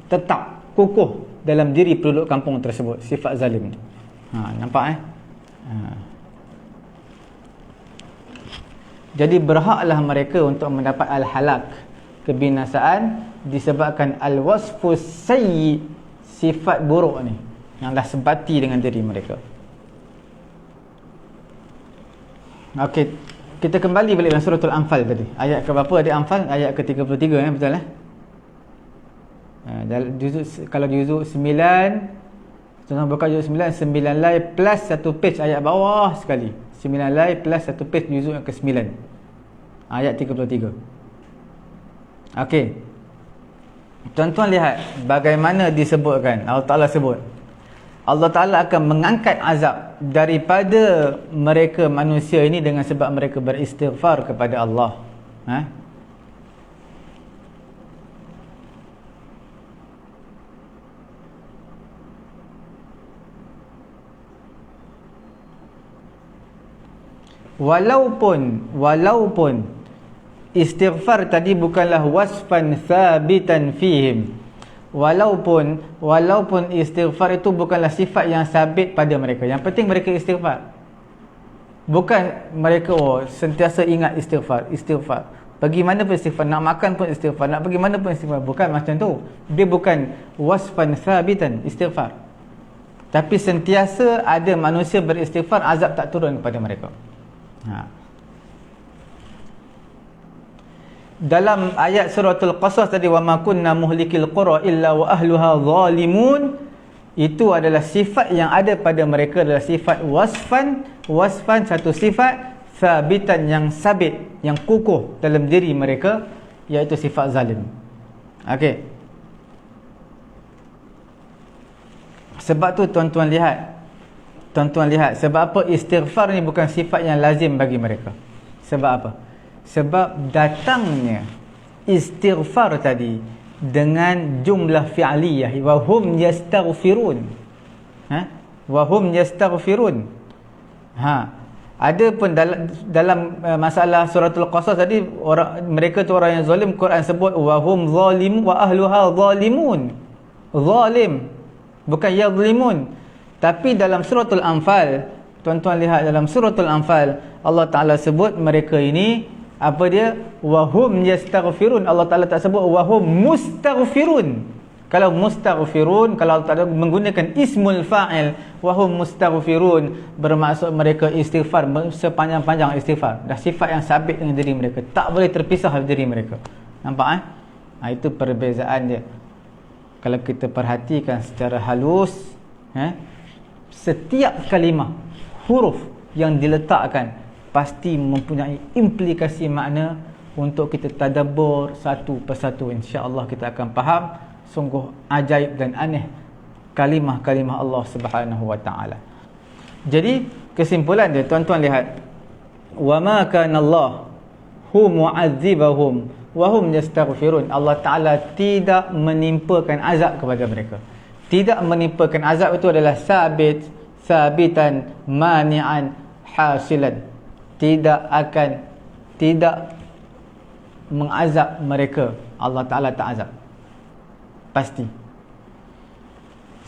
tetap kukuh dalam diri penduduk kampung tersebut sifat zalim ni. Nampak Jadi berhaklah mereka untuk mendapat al-halak, kebinasaan, disebabkan al-wasfus sayyi, sifat buruk ni yang dah sebati dengan diri mereka. Okey, kita kembali balik dalam suratul Anfal tadi. Ayat ke berapa ada Anfal? Ayat ke-33 betul kalau juzuk 9, tuan-tuan buka juzuk 9, 9 lay plus 1 page ayat bawah sekali. 9 lay plus 1 page juzuk yang ke-9. Ayat 33. Okey. Tuan-tuan lihat bagaimana disebutkan. Allah Ta'ala sebut, Allah Ta'ala akan mengangkat azab daripada mereka manusia ini dengan sebab mereka beristighfar kepada Allah. Walaupun istighfar tadi bukanlah wasfan thabitan fihim, walaupun istighfar itu bukanlah sifat yang sabit pada mereka. Yang penting mereka istighfar. Bukan mereka sentiasa ingat istighfar. Pergi mana pun istighfar, nak makan pun istighfar, nak pergi mana pun istighfar. Bukan macam tu. Dia bukan wasfan thabitan istighfar. Tapi sentiasa ada manusia beristighfar, azab tak turun kepada mereka. Dalam ayat suratul Qasas tadi, wa ma kunna muhlikil qura illa wa ahluha zalimun, itu adalah sifat yang ada pada mereka, adalah sifat wasfan, satu sifat thabitan, yang sabit, yang kukuh dalam diri mereka, iaitu sifat zalim. Okey. Sebab tu tuan-tuan lihat, sebab apa istighfar ni bukan sifat yang lazim bagi mereka. Sebab apa? Sebab datangnya istighfar tadi dengan jumlah fi'liyah, wa hum yastaghfirun. Ada pun dalam masalah suratul Qasas tadi, mereka tu orang yang zalim, Quran sebut wahum zalim wa ahluha zalimun. Zalim, bukan yazlimun. Tapi dalam suratul Anfal, tuan-tuan lihat dalam suratul Anfal, Allah Ta'ala sebut mereka ini, apa dia? Wahum yastaghfirun. Allah Ta'ala tak sebut wahum mustaghfirun. Kalau mustaghfirun, kalau Allah Ta'ala menggunakan ismul fa'il, wahum mustaghfirun, bermaksud mereka istighfar sepanjang-panjang istighfar. Dah sifat yang sabit dengan diri mereka, tak boleh terpisah dari diri mereka. Nampak itu perbezaan dia. Kalau kita perhatikan secara halus, setiap kalimah, huruf yang diletakkan pasti mempunyai implikasi makna untuk kita tadabbur satu persatu. InsyaAllah kita akan faham sungguh ajaib dan aneh kalimah-kalimah Allah Subhanahu wa taala. Jadi kesimpulan dia, tuan-tuan lihat, wa ma kana Allah hu mu'adzibahum wa hum yastaghfirun. Allah Taala tidak menimpakan azab kepada mereka. Tidak menimpakan azab itu adalah sabitan mani'an hasilan. Tidak mengazab mereka. Allah Taala tak azab, pasti.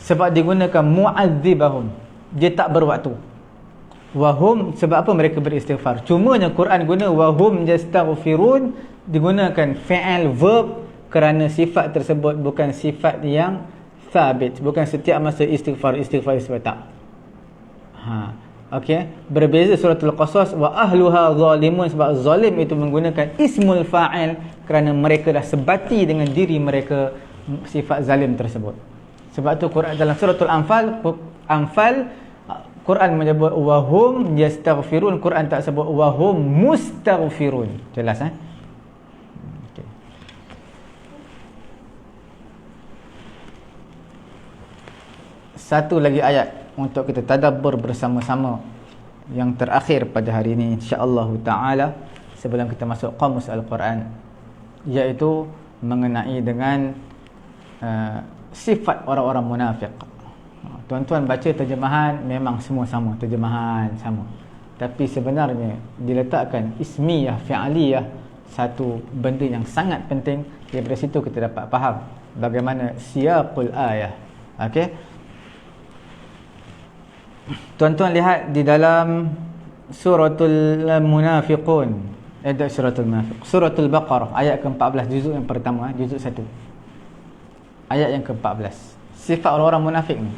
Sebab digunakan mu'adzibahum, dia tak berwaktu. Wahum, sebab apa mereka beristighfar? Cumanya Quran guna wahum yastaghfirun, digunakan fi'il verb kerana sifat tersebut bukan sifat yang sabit, bukan setiap masa istighfar tak. Okey, berbeza suratul Qasas wa ahluha zalimun, sebab zalim itu menggunakan ismul fa'il kerana mereka dah sebati dengan diri mereka sifat zalim tersebut. Sebab tu Quran dalam suratul Anfal Quran menyebut wahum yastaghfirun, Quran tak sebut wahum mustaghfirun. Jelas okay. Satu lagi ayat untuk kita tadabbur bersama-sama, yang terakhir pada hari ini insya-Allah taala sebelum kita masuk Qamus Al-Quran, iaitu mengenai dengan sifat orang-orang munafik. Tuan-tuan baca terjemahan memang semua sama, terjemahan sama, tapi sebenarnya diletakkan ismiyah, fi'aliyah, satu benda yang sangat penting. Daripada situ kita dapat faham bagaimana siyaqul ayah. Okey, tuan-tuan lihat di dalam suratul munafiqun, suratul Baqarah ayat ke-14, juzuk yang pertama, juzuk 1, ayat yang ke-14. Sifat orang-orang munafik ni,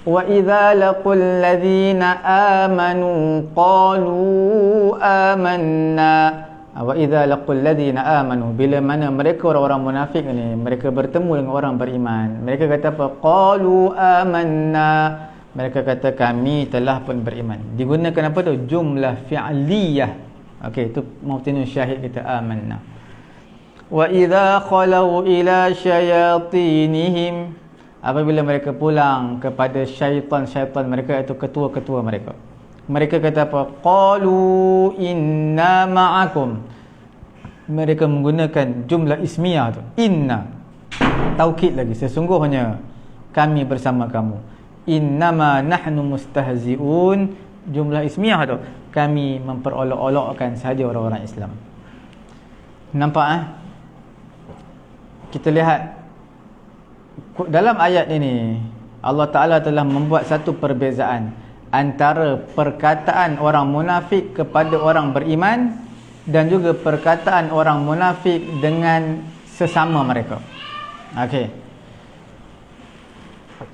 wa idza laqul ladzina amanu qalu amanna. Wa idza laqul ladzina amanu, bila mana mereka orang-orang munafik ni, mereka bertemu dengan orang beriman, mereka kata apa? Qalu amanna, mereka kata kami telah pun beriman. Digunakan apa tu? Jumlah fi'liyah. okey, itu mautinun syahid kita, amanna. Wa idza khalau ila syayatinihim, apabila mereka pulang kepada syaitan-syaitan mereka, iaitu ketua-ketua mereka, mereka kata apa? Qalu inna ma'akum. Mereka menggunakan jumlah ismiyah tu, inna, taukid lagi, sesungguhnya kami bersama kamu. Innama nahnu mustahzi'un, jumlah ismiyah tu, kami memperolok-olokkan sahaja orang-orang Islam. Nampak Kita lihat dalam ayat ini, Allah Ta'ala telah membuat satu perbezaan antara perkataan orang munafik kepada orang beriman dan juga perkataan orang munafik dengan sesama mereka. Okey,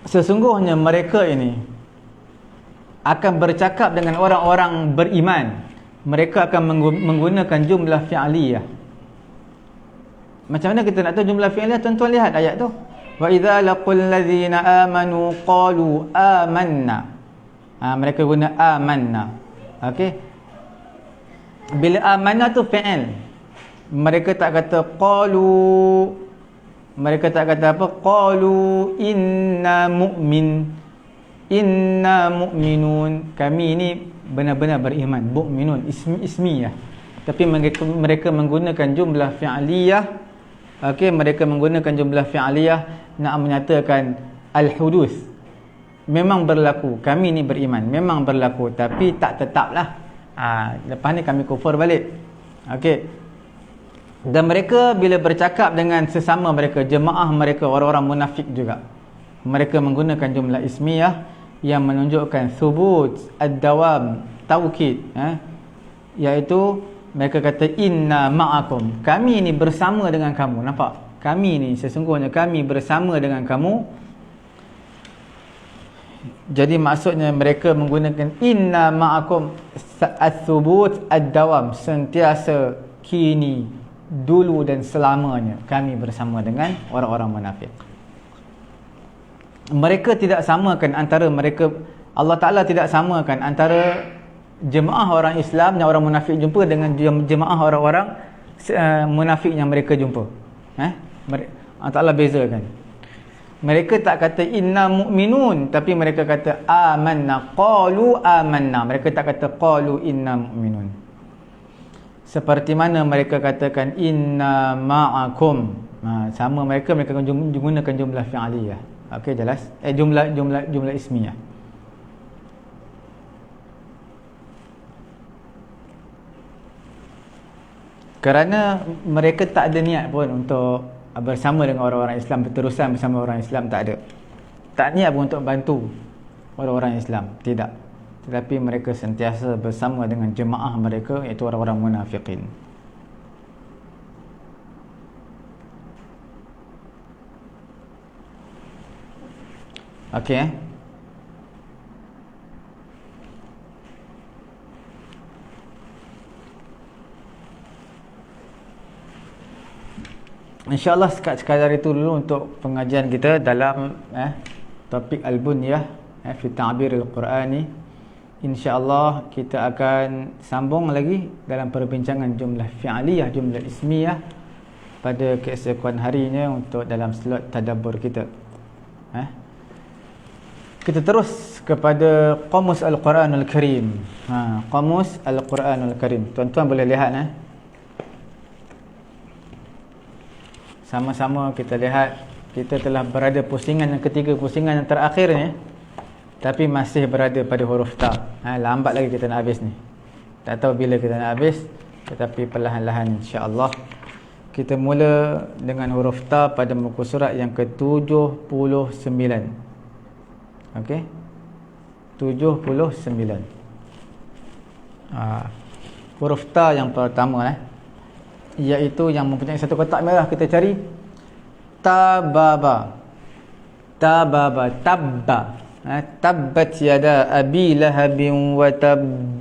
sesungguhnya mereka ini akan bercakap dengan orang-orang beriman, mereka akan menggunakan jumlah fi'aliyah. Macam mana kita nak tahu jumlah fi'aliyah? Tuan-tuan lihat ayat tu, wa idza laqul ladzina amanu qalu amanna. Mereka guna amanna. Okey, bila amanna tu fi'il, mereka tak kata qalu, mereka tak kata apa? Qalu inna mu'minun, kami ini benar-benar beriman. Mu'minun ismiyah, tapi mereka menggunakan jumlah fi'aliyah. Okey, mereka menggunakan jumlah fi'aliyah nak menyatakan al-huduth, memang berlaku, kami ni beriman, memang berlaku, tapi tak tetaplah. Lepas ni kami kufur balik. Okey. Dan mereka bila bercakap dengan sesama mereka, jemaah mereka, orang-orang munafik juga, mereka menggunakan jumlah ismiyah yang menunjukkan thubut, ad-dawam, taukid, iaitu mereka kata inna ma'akum, kami ni bersama dengan kamu. Nampak? Kami ni, sesungguhnya kami bersama dengan kamu. Jadi maksudnya mereka menggunakan inna ma'akum, ath-thubut ad-dawam, sentiasa, kini, dulu dan selamanya kami bersama dengan orang-orang munafik. Mereka tidak samakan antara mereka, Allah Ta'ala tidak samakan antara jemaah orang Islam yang orang munafik jumpa dengan jemaah orang-orang munafik yang mereka jumpa. Allah Ta'ala bezakan. Mereka tak kata inna mu'minun, tapi mereka kata amanna, qalu amanna. Mereka tak kata qalu inna mu'minun. Seperti mana mereka katakan inna ma'akum, sama mereka gunakan jumlah fi'aliyah. Okey, jelas? Jumlah ismiyah. Kerana mereka tak ada niat pun untuk bersama dengan orang-orang Islam, berterusan bersama orang Islam, tak ada. Tak niat pun untuk bantu orang-orang Islam, tidak. Tetapi mereka sentiasa bersama dengan jemaah mereka, iaitu orang-orang munafiqin. Okey. InsyaAllah sekadar itu dulu untuk pengajian kita dalam topik Al-Bunyah fi Ta'bir Al-Qur'ani. InsyaAllah kita akan sambung lagi dalam perbincangan jumlah fi'aliyah, jumlah ismiyah pada keesokan harinya untuk dalam slot tadabbur kita. Kita terus kepada Qamus Al-Quranul Karim. Qamus Al-Quranul Karim. Tuan-tuan boleh lihat sama-sama kita lihat. Kita telah berada pusingan yang ketiga, pusingan yang terakhir ni, tapi masih berada pada huruf ta. Lambat lagi kita nak habis ni. Tak tahu bila kita nak habis, tetapi perlahan-lahan insya-Allah. Kita mula dengan huruf ta pada muka surat yang ke-79. Okey. 79. Huruf ta yang pertama iaitu yang mempunyai satu kotak merah, kita cari tababa. Tababa, tabba. Tabbat yada abi lahabin wa tabb.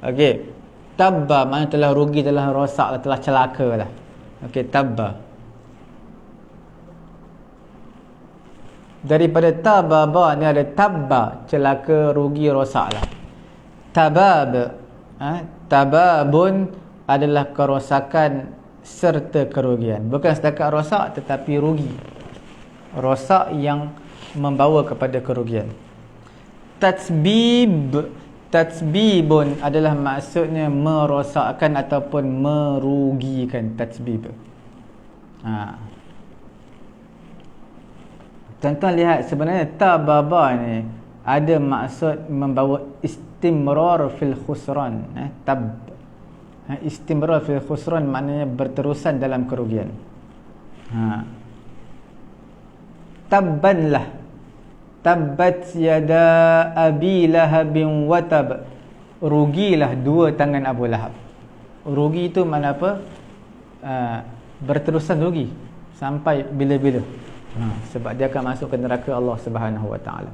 Okey. Tabba maknanya telah rugi, telah rosak, telah celaka lah. Okey, tabba. Daripada tababa ni ada tabba, celaka, rugi, rosak lah. Tabab, tababun adalah kerosakan serta kerugian. Bukan setakat rosak tetapi rugi. Rosak yang membawa kepada kerugian. Tatsbibun adalah maksudnya merosakkan ataupun merugikan. Tatsbib. Tuan-tuan lihat, sebenarnya tababa ni ada maksud membawa istimrar fil khusran. Istimrar fil khusran maknanya berterusan dalam kerugian. Tabbanlah, tabbat yada abi lahabin wa tab. Rugilah dua tangan Abu Lahab. Rugi itu makna apa? Berterusan rugi sampai bila-bila. Sebab dia akan masuk ke neraka Allah Subhanahu wa taala.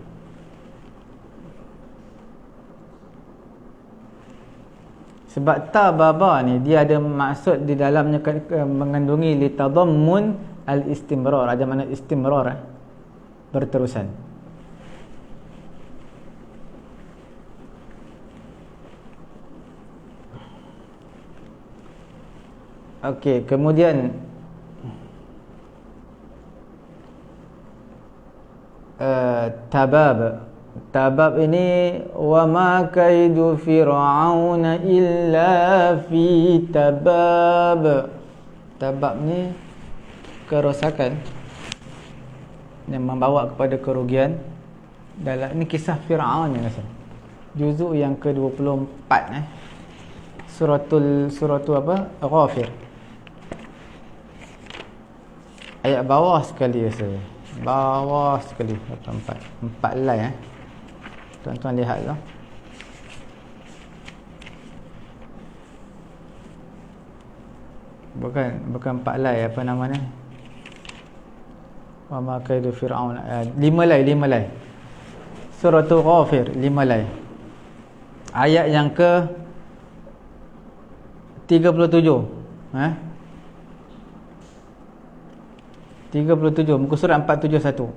Sebab tababa ni dia ada maksud di dalamnya mengandungi litadammun al-istimrar. Ada makna istimrar, berterusan. Okey, kemudian tabab. Tabab ini wa ma kaidu fir'auna illa fi tabab. Tabab ni kerosakan yang membawa kepada kerugian. Dalam ini kisah Fir'aun ni rasa. Juzuk yang ke-24 Suratul apa? Ghafir. Ayat bawah sekali saya. Bawah sekali 84. 4 line Tuan-tuan lihat tu. Bukan 4 line, apa namanya? Wa ma kaidu fir'aun. 5 line. Suratul Ghafir 5 line. Ayat yang ke 37. 37 muka surat 471.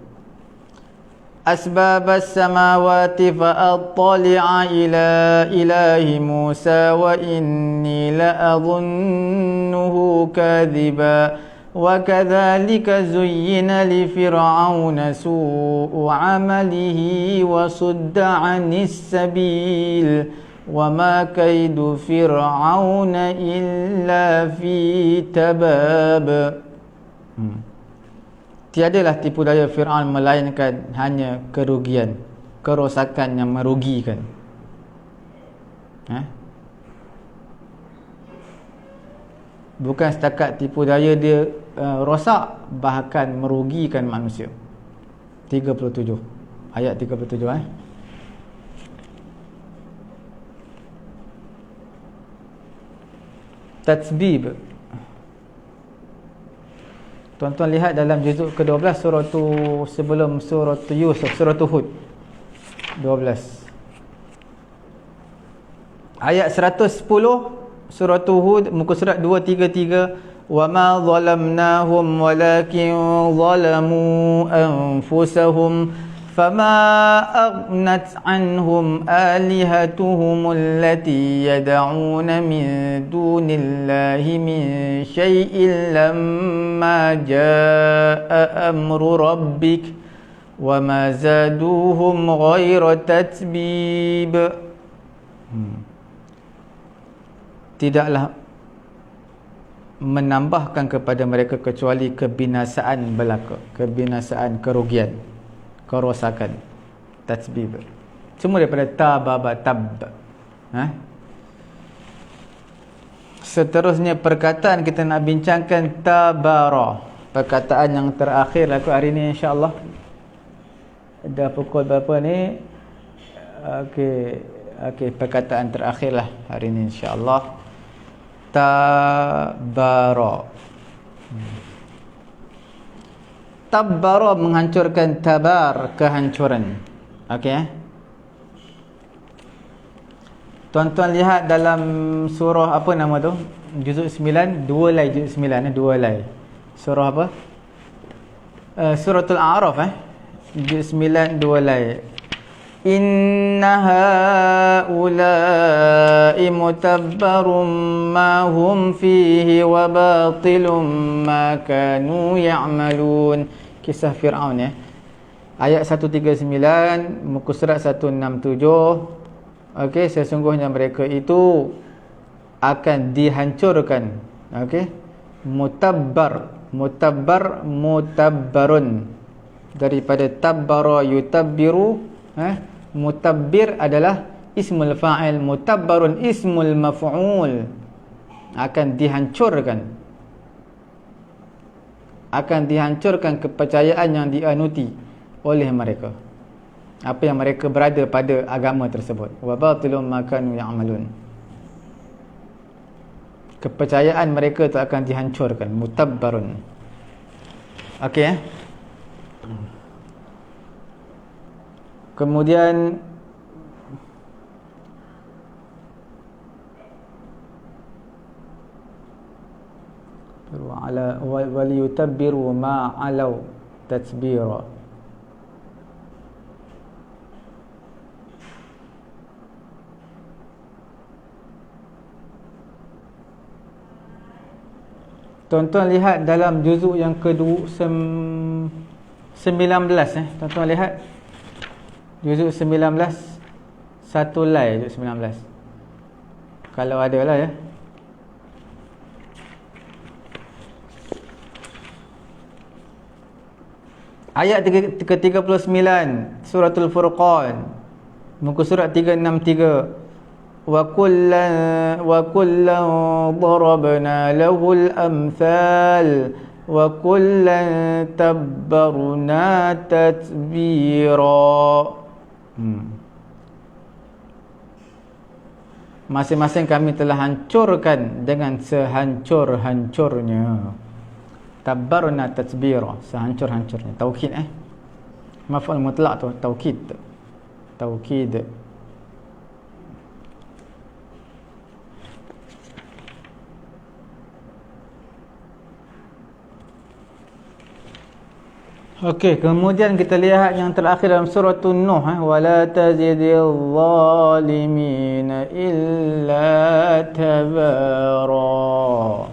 Asbabas samawati fa'attali'a ila ilahi Musa wa inni la'adhunnuhu kadhiba wa kadzalika zuyyina li fir'auna su'u 'amalihi wa sudda 'anis sabil wa ma kaidu fir'auna illa fi tabab. Tiadalah tipu daya Fir'aun melainkan hanya kerugian, kerosakan yang merugikan. Bukan setakat tipu daya dia rosak, bahkan merugikan manusia. 37. Ayat 37 Tatsbib. Tuan-tuan lihat dalam juzuk ke-12 surah tu, sebelum surah Yusuf, surah Hud 12. Ayat 110 surah Hud muka surat 233. Wa ma zalamnahum walakin zalamu anfusahum fama aghnat anhum alihatuhum allati yad'una min dunillahi min syai'in lamma jaa amru rabbik wa ma zaduhum ghaira tatbib. Tidaklah menambahkan kepada mereka kecuali kebinasaan belaka, kebinasaan, kerugian, kerosakan. Tatsbib semua daripada tababa tab. Seterusnya perkataan kita nak bincangkan tabara, perkataan yang terakhir aku hari ni insya-Allah. Dah pukul berapa ni? Okey, perkataan terakhir lah hari ni insya-Allah. Tabara. Tabbara menghancurkan, tabar kehancuran. Okey. Tuan-tuan lihat dalam surah apa nama tu? Juzuk 9, 2 lay juzuk 9 2 lay. Surah apa? Suratul A'raf juzuk 9 2 lay. Inna haula'i mutabbarum ma hum fihi wa batilum ma kanu ya'malun. Kisah Fir'aun ayat 139 muka surat 167. Okey, sesungguhnya mereka itu akan dihancurkan. Okey, mutabbarun daripada tabbara yutabbiru. Mutabbir adalah ismul fa'il, mutabbarun ismul maf'ul. Akan dihancurkan, akan dihancurkan kepercayaan yang dianuti oleh mereka, apa yang mereka berada pada agama tersebut. Wa batilum ma kanu ya'malun. Kepercayaan mereka itu akan dihancurkan. Mutabbarun. Okey. Kemudian wal yutabbiru ma alau tatbira. Tuan-tuan lihat dalam juzuk yang ke-19 tuan-tuan lihat juzuk 19, satu lay juzuk 19 kalau ada lah ayat ke-39 suratul Furqan muka surat 363. وكلا ضربنا له الأمثال وكلا تبرنا تتبيرا. Masing-masing kami telah hancurkan dengan sehancur-hancurnya. Tabbarna tatbira, sehancur-hancurnya. Taukid maf'ul mutlaq tu, taukid. Taukid. Okey, kemudian kita lihat yang terakhir dalam surah Nuh, wala tazidil zalimina illa tabara.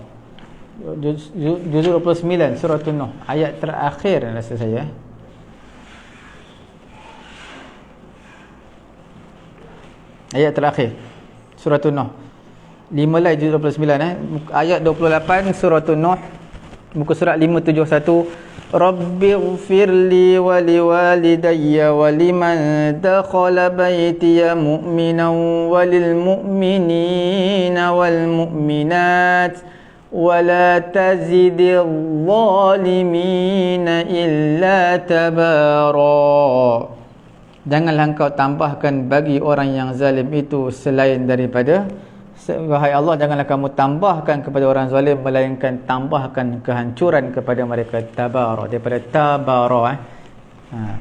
Juz 29 surah Nuh, ayat terakhir rasa saya. Ayat terakhir surah Nuh. 5 lagi juz 29 ayat 28 surah Nuh, muka surat 571. Rabbighfirli wa liwalidayya wa liman dakhala baytiya mu'minan walil mu'minina wal mu'minat wa la tazidil zalimina illa tabara. Janganlah engkau tambahkan bagi orang yang zalim itu selain daripada, wahai Allah, janganlah kamu tambahkan kepada orang zalim melainkan tambahkan kehancuran kepada mereka. Tabara, daripada tabara,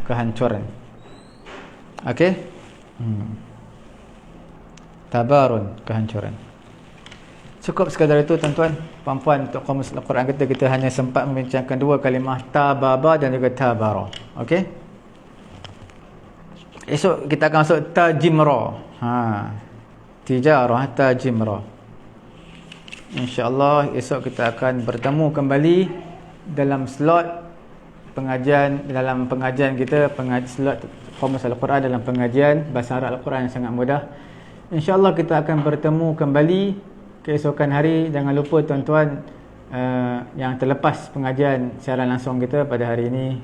kehancuran. Okey, tabarun, kehancuran. Cukup sekadar itu tuan-tuan, puan-puan. Untuk kamus Al-Quran kita hanya sempat membincangkan dua kalimah, tababa dan juga tabara. Okey, esok kita akan masuk tajimra. Tijarah tajimra. InsyaAllah esok kita akan bertemu kembali dalam slot pengajian, dalam pengajian kita, slot Qamus Al-Quran dalam pengajian Bahasa Arab Al-Quran yang sangat mudah. InsyaAllah kita akan bertemu kembali keesokan hari. Jangan lupa tuan-tuan, yang terlepas pengajian siaran langsung kita pada hari ini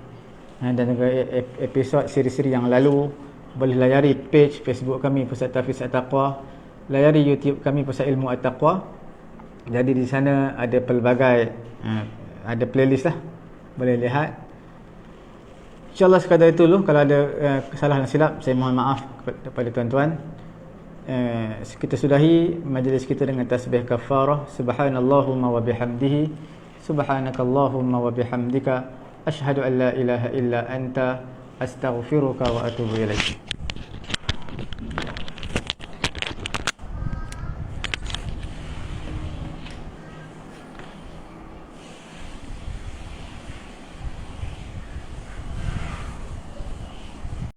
dan juga episod siri-siri yang lalu, boleh layari page Facebook kami Pusat Tahfiz At-Taqwa, layari YouTube kami Pusat Ilmu At-Taqwa. Jadi di sana ada pelbagai ada playlist lah, boleh lihat. InsyaAllah sekadar itu dulu. Kalau ada kesalahan silap, saya mohon maaf kepada tuan-tuan. Kita sudahi majlis kita dengan tasbih kafarah. Subhanallahumma wa bihamdihi, subhanakallahumma wa bihamdika, asyhadu an la ilaha illa anta, astaghfiruka wa atubu ilaik.